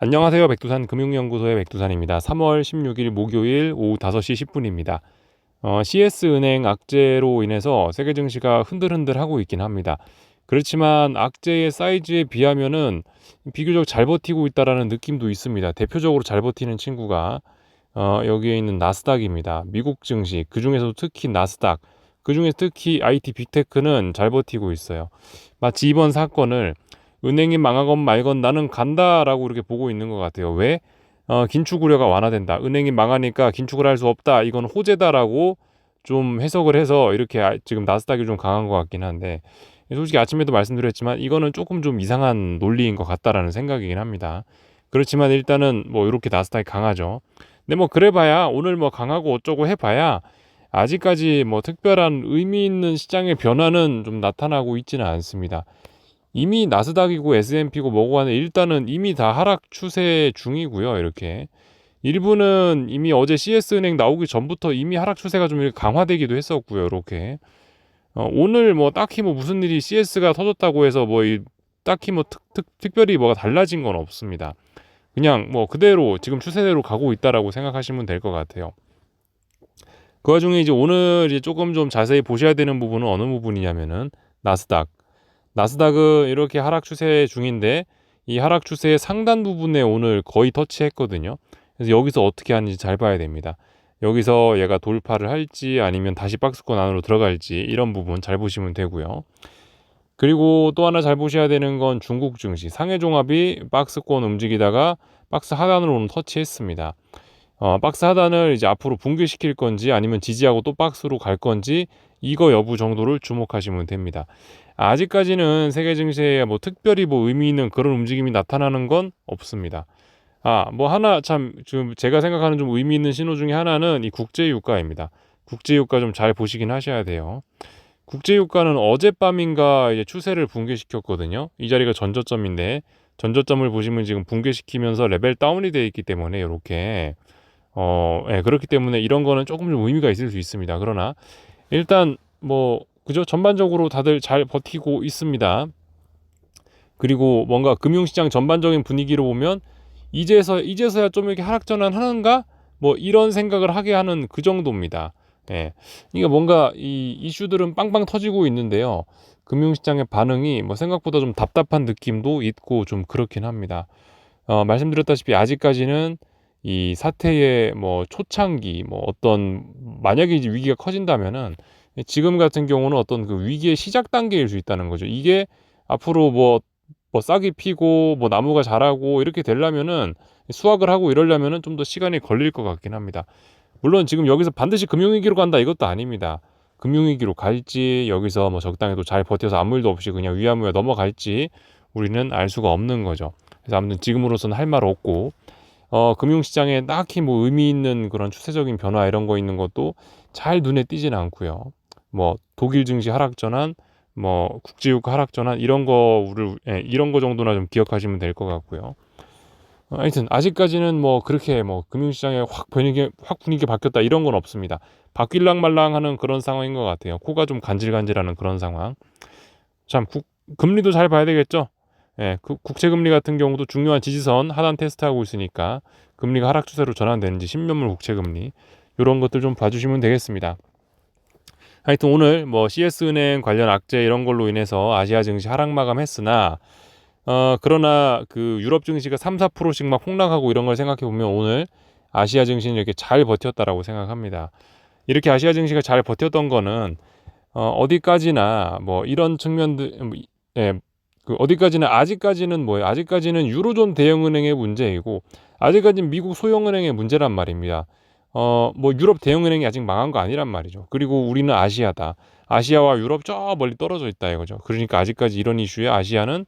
안녕하세요. 백두산 금융연구소의 백두산입니다. 3월 16일 목요일 오후 5시 10분입니다. CS은행 악재로 인해서 세계 증시가 흔들흔들하고 있긴 합니다. 그렇지만 악재의 사이즈에 비하면은 비교적 잘 버티고 있다라는 느낌도 있습니다. 대표적으로 잘 버티는 친구가 여기에 있는 나스닥입니다. 미국 증시, 그중에서도 특히 나스닥, 그중에 특히 IT 빅테크는 잘 버티고 있어요. 마치 이번 사건을 은행이 망하건 말건 나는 간다라고 이렇게 보고 있는 것 같아요. 왜? 긴축 우려가 완화된다. 은행이 망하니까 긴축을 할 수 없다. 이건 호재다라고 좀 해석을 해서 이렇게 지금 나스닥이 좀 강한 것 같긴 한데, 솔직히 아침에도 말씀드렸지만 이거는 조금 좀 이상한 논리인 것 같다라는 생각이긴 합니다. 그렇지만 일단은 뭐 이렇게 나스닥이 강하죠. 근데 뭐 그래봐야 오늘 뭐 강하고 어쩌고 해봐야 아직까지 뭐 특별한 의미 있는 시장의 변화는 좀 나타나고 있지는 않습니다. 이미 나스닥이고 S&P고 뭐고 하는 일단은 이미 다 하락 추세 중이고요. 이렇게 일부는 이미 어제 CS은행 나오기 전부터 이미 하락 추세가 좀 이렇게 강화되기도 했었고요. 이렇게 오늘 뭐 딱히 뭐 무슨 일이 CS가 터졌다고 해서 딱히 뭐 특별히 뭐가 달라진 건 없습니다. 그냥 뭐 그대로 지금 추세대로 가고 있다라고 생각하시면 될 것 같아요. 그 와중에 이제 오늘 이제 조금 좀 자세히 보셔야 되는 부분은 어느 부분이냐면은 나스닥. 나스닥은 이렇게 하락 추세 중인데 이 하락 추세의 상단 부분에 오늘 거의 터치했거든요. 그래서 여기서 어떻게 하는지 잘 봐야 됩니다. 여기서 얘가 돌파를 할지 아니면 다시 박스권 안으로 들어갈지 이런 부분 잘 보시면 되고요. 그리고 또 하나 잘 보셔야 되는 건 중국 증시 상해종합이 박스권 움직이다가 박스 하단으로 오늘 터치했습니다. 박스 하단을 이제 앞으로 붕괴시킬 건지 아니면 지지하고 또 박스로 갈 건지 이거 여부 정도를 주목하시면 됩니다. 아직까지는 세계 증시에 뭐 특별히 뭐 의미 있는 그런 움직임이 나타나는 건 없습니다. 뭐 하나 참 지금 제가 생각하는 좀 의미 있는 신호 중에 하나는 이 국제 유가입니다. 국제 유가 좀 잘 보시긴 하셔야 돼요. 국제 유가는 어젯밤인가 이제 추세를 붕괴시켰거든요. 이 자리가 전저점인데 전저점을 보시면 지금 붕괴시키면서 레벨 다운이 되어 있기 때문에 이렇게 그렇기 때문에 이런 거는 조금 좀 의미가 있을 수 있습니다. 그러나 일단 뭐 그죠? 전반적으로 다들 잘 버티고 있습니다. 그리고 뭔가 금융시장 전반적인 분위기로 보면 이제서야 좀 이렇게 하락 전환하는가? 뭐 이런 생각을 하게 하는 그 정도입니다. 그러니까 뭔가 이 이슈들은 빵빵 터지고 있는데요. 금융시장의 반응이 뭐 생각보다 좀 답답한 느낌도 있고 좀 그렇긴 합니다. 말씀드렸다시피 아직까지는 이 사태의 뭐 초창기 뭐 어떤 만약에 이제 위기가 커진다면은 지금 같은 경우는 어떤 그 위기의 시작 단계일 수 있다는 거죠. 이게 앞으로 뭐 싹이 피고 뭐 나무가 자라고 이렇게 되려면은 수확을 하고 이러려면은 좀 더 시간이 걸릴 것 같긴 합니다. 물론 지금 여기서 반드시 금융위기로 간다 이것도 아닙니다. 금융위기로 갈지 여기서 뭐 적당히 또 잘 버텨서 아무 일도 없이 그냥 위야무야 넘어갈지 우리는 알 수가 없는 거죠. 그래서 아무튼 지금으로서는 할 말 없고 금융시장에 딱히 뭐 의미 있는 그런 추세적인 변화 이런 거 있는 것도 잘 눈에 띄지는 않고요. 뭐 독일 증시 하락 전환, 뭐 국제유가 하락 전환 이런 거 정도나 좀 기억하시면 될 것 같고요. 하여튼 아직까지는 뭐 그렇게 뭐 금융시장에 확 분위기 바뀌었다 이런 건 없습니다. 바뀔랑 말랑하는 그런 상황인 것 같아요. 코가 좀 간질간질하는 그런 상황. 참 금리도 잘 봐야 되겠죠. 국채금리 같은 경우도 중요한 지지선 하단 테스트하고 있으니까 금리가 하락 추세로 전환되는지 10년물 국채금리 이런 것들 좀 봐주시면 되겠습니다. 하여튼 오늘 뭐 CS은행 관련 악재 이런 걸로 인해서 아시아 증시 하락 마감했으나 그러나 그 유럽 증시가 3, 4%씩 막 폭락하고 이런 걸 생각해 보면 오늘 아시아 증시는 이렇게 잘 버텼다라고 생각합니다. 이렇게 아시아 증시가 잘 버텼던 거는 어디까지나 뭐 이런 측면들 예, 그 어디까지나 아직까지는 뭐예요? 아직까지는 유로존 대형은행의 문제이고 아직까지는 미국 소형은행의 문제란 말입니다. 뭐 유럽 대형은행이 아직 망한 거 아니란 말이죠. 그리고 우리는 아시아다. 아시아와 유럽 저 멀리 떨어져 있다 이거죠. 그러니까 아직까지 이런 이슈에 아시아는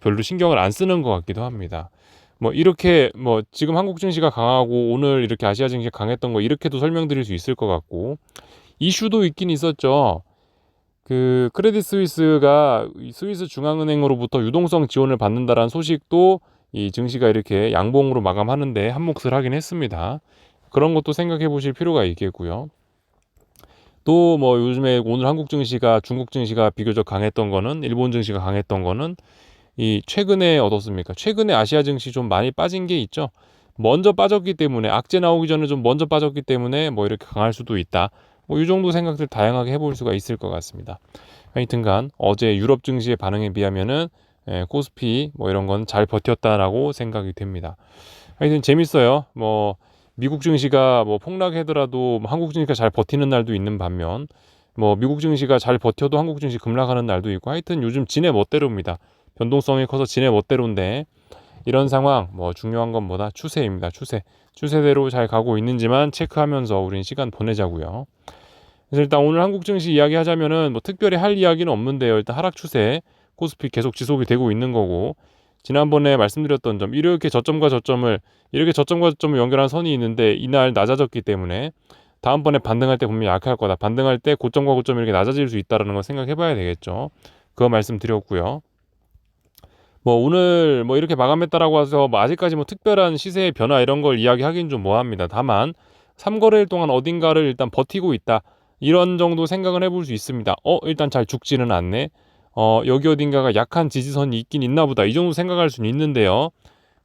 별로 신경을 안 쓰는 것 같기도 합니다. 뭐 이렇게 뭐 지금 한국 증시가 강하고 오늘 이렇게 아시아 증시가 강했던 거 이렇게도 설명드릴 수 있을 것 같고 이슈도 있긴 있었죠. 그 크레딧 스위스가 스위스 중앙은행으로부터 유동성 지원을 받는다라는 소식도 이 증시가 이렇게 양봉으로 마감하는데 한몫을 하긴 했습니다. 그런 것도 생각해 보실 필요가 있겠고요. 또 뭐 요즘에 오늘 한국 증시가 중국 증시가 비교적 강했던 거는 일본 증시가 강했던 거는 이 최근에 어떻습니까? 최근에 아시아 증시 좀 많이 빠진 게 있죠. 먼저 빠졌기 때문에 악재 나오기 전에 좀 먼저 빠졌기 때문에 뭐 이렇게 강할 수도 있다. 뭐 이 정도 생각들 다양하게 해볼 수가 있을 것 같습니다. 하여튼간 어제 유럽 증시의 반응에 비하면은 코스피 뭐 이런 건 잘 버텼다라고 생각이 됩니다. 하여튼 재밌어요. 뭐 미국 증시가 뭐 폭락하더라도 뭐 한국 증시가 잘 버티는 날도 있는 반면 뭐 미국 증시가 잘 버텨도 한국 증시 급락하는 날도 있고 하여튼 요즘 지네 멋대로입니다. 변동성이 커서 지네 멋대로인데 이런 상황 뭐 중요한 건 뭐다? 추세입니다. 추세대로 잘 가고 있는지만 체크하면서 우린 시간 보내자고요. 그래서 일단 오늘 한국 증시 이야기하자면은 뭐 특별히 할 이야기는 없는데요. 일단 하락 추세 코스피 계속 지속이 되고 있는 거고 지난번에 말씀드렸던 점 이렇게 저점과 저점을 연결한 선이 있는데 이날 낮아졌기 때문에 다음번에 반등할 때 분명히 약할 거다. 반등할 때 고점과 고점이 이렇게 낮아질 수 있다는 거 생각해 봐야 되겠죠. 그거 말씀드렸고요. 뭐 오늘 뭐 이렇게 마감했다라고 해서 뭐 아직까지 뭐 특별한 시세의 변화 이런 걸 이야기하기는 좀 뭐합니다. 다만 3거래일 동안 어딘가를 일단 버티고 있다. 이런 정도 생각을 해볼 수 있습니다. 일단 잘 죽지는 않네. 여기 어딘가가 약한 지지선이 있긴 있나 보다. 이 정도 생각할 수는 있는데요.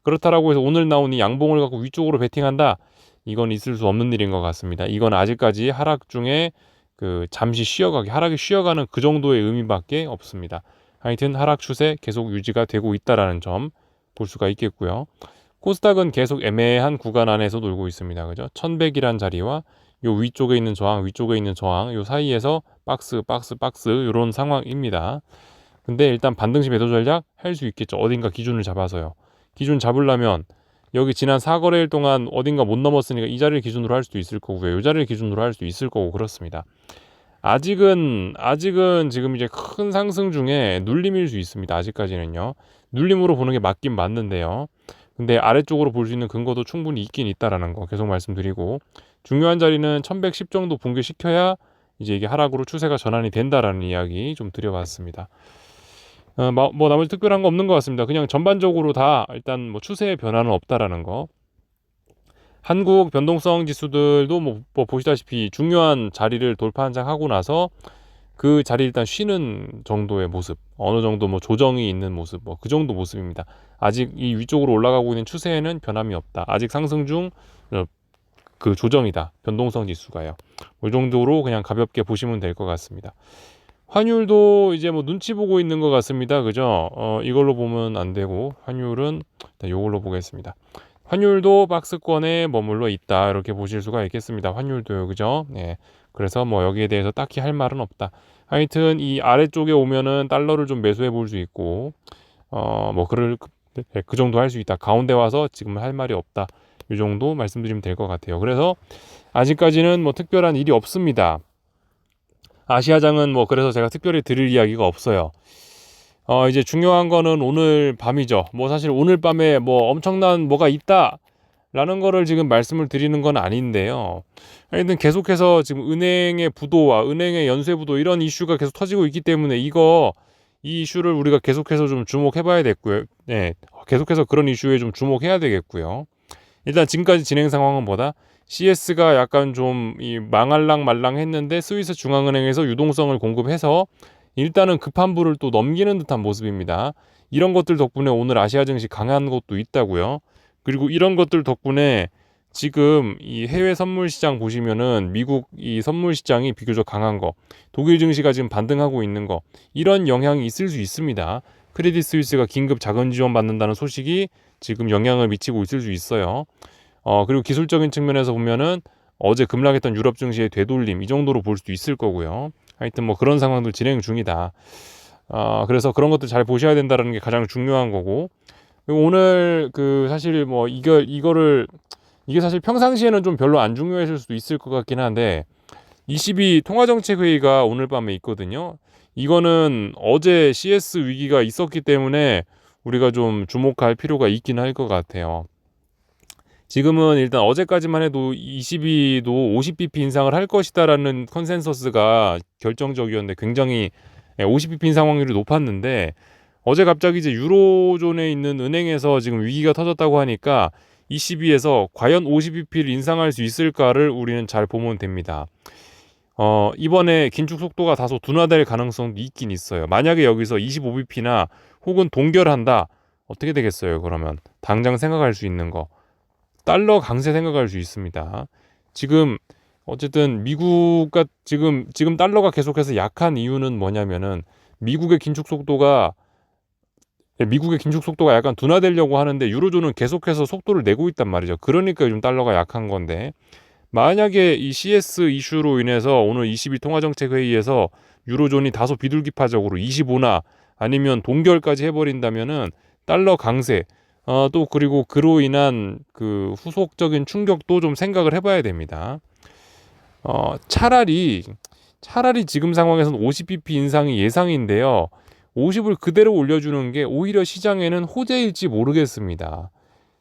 그렇다라고 해서 오늘 나온 이 양봉을 갖고 위쪽으로 베팅한다. 이건 있을 수 없는 일인 것 같습니다. 이건 아직까지 하락 중에 그 잠시 하락이 쉬어가는 그 정도의 의미밖에 없습니다. 하여튼 하락 추세 계속 유지가 되고 있다라는 점 볼 수가 있겠고요. 코스닥은 계속 애매한 구간 안에서 놀고 있습니다. 그죠? 1100이란 자리와 요 위쪽에 있는 저항, 요 사이에서 박스 이런 상황입니다. 근데 일단 반등시 매도 전략 할 수 있겠죠. 어딘가 기준을 잡아서요. 기준 잡으려면 여기 지난 4거래일 동안 어딘가 못 넘었으니까 이 자리를 기준으로 할 수도 있을 거고요. 이 자리를 기준으로 할 수도 있을 거고 그렇습니다. 아직은 지금 이제 큰 상승 중에 눌림일 수 있습니다. 아직까지는요. 눌림으로 보는 게 맞긴 맞는데요. 근데 아래쪽으로 볼 수 있는 근거도 충분히 있긴 있다라는 거 계속 말씀드리고 중요한 자리는 1110 정도 붕괴시켜야 이제 이게 하락으로 추세가 전환이 된다라는 이야기 좀 드려봤습니다. 뭐 나머지 특별한 거 없는 것 같습니다. 그냥 전반적으로 다 일단 뭐 추세의 변화는 없다라는 거. 한국 변동성 지수들도 뭐 보시다시피 중요한 자리를 돌파 한 장 하고 나서 그 자리 일단 쉬는 정도의 모습, 어느 정도 뭐 조정이 있는 모습, 뭐 그 정도 모습입니다. 아직 이 위쪽으로 올라가고 있는 추세에는 변함이 없다. 아직 상승 중 그 조정이다. 변동성 지수가요. 이 정도로 그냥 가볍게 보시면 될 것 같습니다. 환율도 이제 뭐 눈치 보고 있는 것 같습니다. 그죠? 이걸로 보면 안 되고 환율은 일단 이걸로 보겠습니다. 환율도 박스권에 머물러 있다. 이렇게 보실 수가 있겠습니다. 환율도요. 그죠? 네. 그래서 뭐 여기에 대해서 딱히 할 말은 없다. 하여튼 이 아래쪽에 오면은 달러를 좀 매수해 볼 수 있고 뭐 그 정도 할 수 있다. 가운데 와서 지금 할 말이 없다. 이 정도 말씀드리면 될 것 같아요. 그래서 아직까지는 뭐 특별한 일이 없습니다. 아시아장은 뭐 그래서 제가 특별히 드릴 이야기가 없어요. 이제 중요한 거는 오늘 밤이죠. 뭐 사실 오늘 밤에 뭐 엄청난 뭐가 있다라는 거를 지금 말씀을 드리는 건 아닌데요. 하여튼 계속해서 지금 은행의 부도와 은행의 연쇄 부도 이런 이슈가 계속 터지고 있기 때문에 이 이슈를 우리가 계속해서 좀 주목해 봐야 됐고요. 네. 계속해서 그런 이슈에 좀 주목해야 되겠고요. 일단 지금까지 진행 상황은 뭐다? CS가 약간 좀 이 망할랑 말랑 했는데 스위스 중앙은행에서 유동성을 공급해서 일단은 급한 불을 또 넘기는 듯한 모습입니다. 이런 것들 덕분에 오늘 아시아 증시 강한 것도 있다고요. 그리고 이런 것들 덕분에 지금 이 해외 선물 시장 보시면은 미국 이 선물 시장이 비교적 강한 거, 독일 증시가 지금 반등하고 있는 거, 이런 영향이 있을 수 있습니다. 크레딧 스위스가 긴급 자금 지원 받는다는 소식이 지금 영향을 미치고 있을 수 있어요. 그리고 기술적인 측면에서 보면은 어제 급락했던 유럽 증시의 되돌림 이 정도로 볼 수도 있을 거고요. 하여튼 뭐 그런 상황도 진행 중이다. 그래서 그런 것들 잘 보셔야 된다는 게 가장 중요한 거고. 그리고 오늘 그 사실 뭐 이게 사실 평상시에는 좀 별로 안 중요했을 수도 있을 것 같긴 한데 22 통화정책회의가 오늘 밤에 있거든요. 이거는 어제 CS 위기가 있었기 때문에 우리가 좀 주목할 필요가 있긴 할 것 같아요. 지금은 일단 어제까지만 해도 22도 50bp 인상을 할 것이다라는 컨센서스가 결정적이었는데 굉장히 50bp 인상 확률이 높았는데 어제 갑자기 이제 유로존에 있는 은행에서 지금 위기가 터졌다고 하니까 ECB에서 과연 50bp를 인상할 수 있을까를 우리는 잘 보면 됩니다. 이번에 긴축 속도가 다소 둔화될 가능성도 있긴 있어요. 만약에 여기서 25bp나 혹은 동결한다. 어떻게 되겠어요? 그러면 당장 생각할 수 있는 거 달러 강세 생각할 수 있습니다. 지금 어쨌든 미국과 지금 달러가 계속해서 약한 이유는 뭐냐면은 미국의 긴축 속도가 약간 둔화되려고 하는데 유로존은 계속해서 속도를 내고 있단 말이죠. 그러니까 요즘 달러가 약한 건데 만약에 이 CS 이슈로 인해서 오늘 22 통화정책회의에서 유로존이 다소 비둘기파적으로 25나 아니면 동결까지 해버린다면은 달러 강세 또 그리고 그로 인한 그 후속적인 충격도 좀 생각을 해봐야 됩니다. 차라리 지금 상황에서는 50bp 인상이 예상인데요. 50을 그대로 올려주는 게 오히려 시장에는 호재일지 모르겠습니다.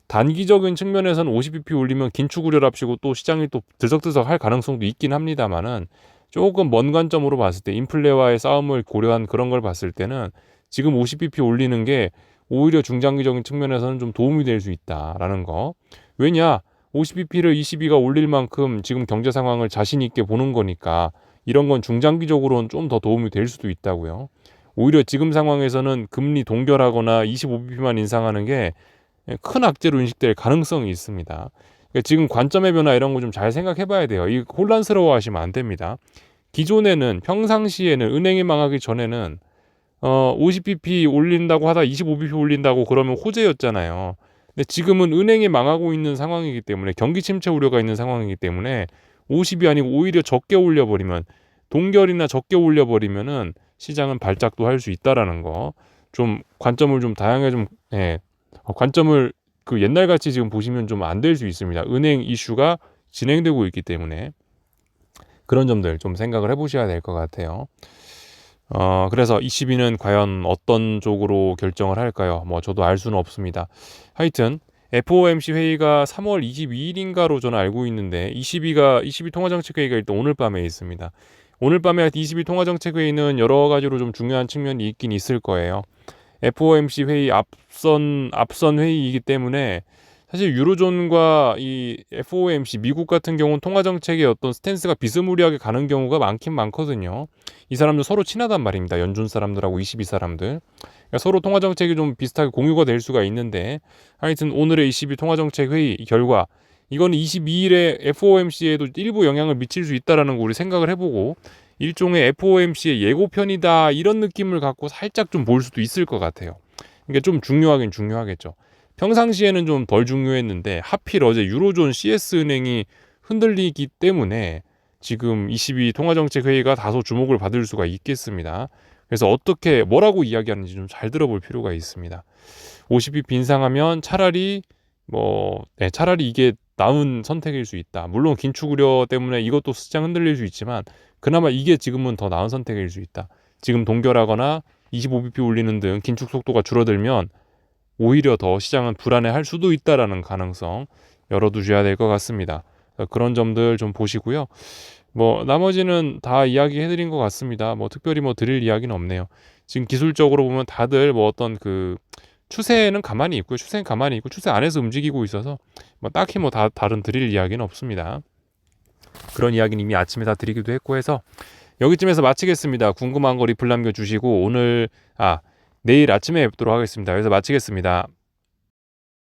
단기적인 측면에서는 50bp 올리면 긴축 우려랍시고 또 시장이 또 들썩들썩 할 가능성도 있긴 합니다만은 조금 먼 관점으로 봤을 때 인플레와의 싸움을 고려한 그런 걸 봤을 때는 지금 50bp 올리는 게 오히려 중장기적인 측면에서는 좀 도움이 될 수 있다라는 거. 왜냐? 50bp를 22가 올릴 만큼 지금 경제 상황을 자신 있게 보는 거니까 이런 건 중장기적으로는 좀 더 도움이 될 수도 있다고요. 오히려 지금 상황에서는 금리 동결하거나 25bp만 인상하는 게 큰 악재로 인식될 가능성이 있습니다. 그러니까 지금 관점의 변화 이런 거 좀 잘 생각해 봐야 돼요. 이 혼란스러워 하시면 안 됩니다. 기존에는 평상시에는 은행이 망하기 전에는 50bp 올린다고 하다 25bp 올린다고 그러면 호재였잖아요. 근데 지금은 은행이 망하고 있는 상황이기 때문에 경기 침체 우려가 있는 상황이기 때문에 50이 아니고 오히려 적게 올려버리면 동결이나 적게 올려버리면은 시장은 발작도 할 수 있다라는 거. 좀 관점을 좀 다양하게 좀 관점을 그 옛날같이 지금 보시면 좀 안 될 수 있습니다. 은행 이슈가 진행되고 있기 때문에 그런 점들 좀 생각을 해보셔야 될 것 같아요. 그래서 ECB는 과연 어떤 쪽으로 결정을 할까요? 뭐 저도 알 수는 없습니다. 하여튼 FOMC 회의가 3월 22일인가로 저는 알고 있는데 ECB 통화정책회의가 일단 오늘 밤에 있습니다. 오늘 밤에 ECB 통화정책회의는 여러 가지로 좀 중요한 측면이 있긴 있을 거예요. FOMC 회의 앞선 회의이기 때문에 사실 유로존과 이 FOMC 미국 같은 경우는 통화 정책의 어떤 스탠스가 비스무리하게 가는 경우가 많긴 많거든요. 이 사람들 서로 친하단 말입니다. 연준 사람들하고 22 사람들. 그러니까 서로 통화 정책이 좀 비슷하게 공유가 될 수가 있는데 하여튼 오늘의 22 통화 정책 회의 결과 이건 22일에 FOMC에도 일부 영향을 미칠 수 있다라는 거 우리 생각을 해보고 일종의 FOMC의 예고편이다 이런 느낌을 갖고 살짝 좀 볼 수도 있을 것 같아요. 그러니까 좀 중요하긴 중요하겠죠. 평상시에는 좀 덜 중요했는데 하필 어제 유로존 CS은행이 흔들리기 때문에 지금 22 통화정책회의가 다소 주목을 받을 수가 있겠습니다. 그래서 어떻게 뭐라고 이야기하는지 좀 잘 들어볼 필요가 있습니다. 50bp 인상하면 차라리 차라리 이게 나은 선택일 수 있다. 물론 긴축 우려 때문에 이것도 시장 흔들릴 수 있지만 그나마 이게 지금은 더 나은 선택일 수 있다. 지금 동결하거나 25bp 올리는 등 긴축 속도가 줄어들면 오히려 더 시장은 불안해할 수도 있다라는 가능성 열어두셔야 될 것 같습니다. 그런 점들 좀 보시고요. 나머지는 다 이야기해드린 것 같습니다. 특별히 드릴 이야기는 없네요. 지금 기술적으로 보면 다들 어떤 그 추세는 가만히 있고요. 추세는 가만히 있고 추세 안에서 움직이고 있어서 딱히 다른 드릴 이야기는 없습니다. 그런 이야기는 이미 아침에 다 드리기도 했고 해서 여기쯤에서 마치겠습니다. 궁금한 거 리플 남겨주시고 내일 아침에 뵙도록 하겠습니다. 여기서 마치겠습니다.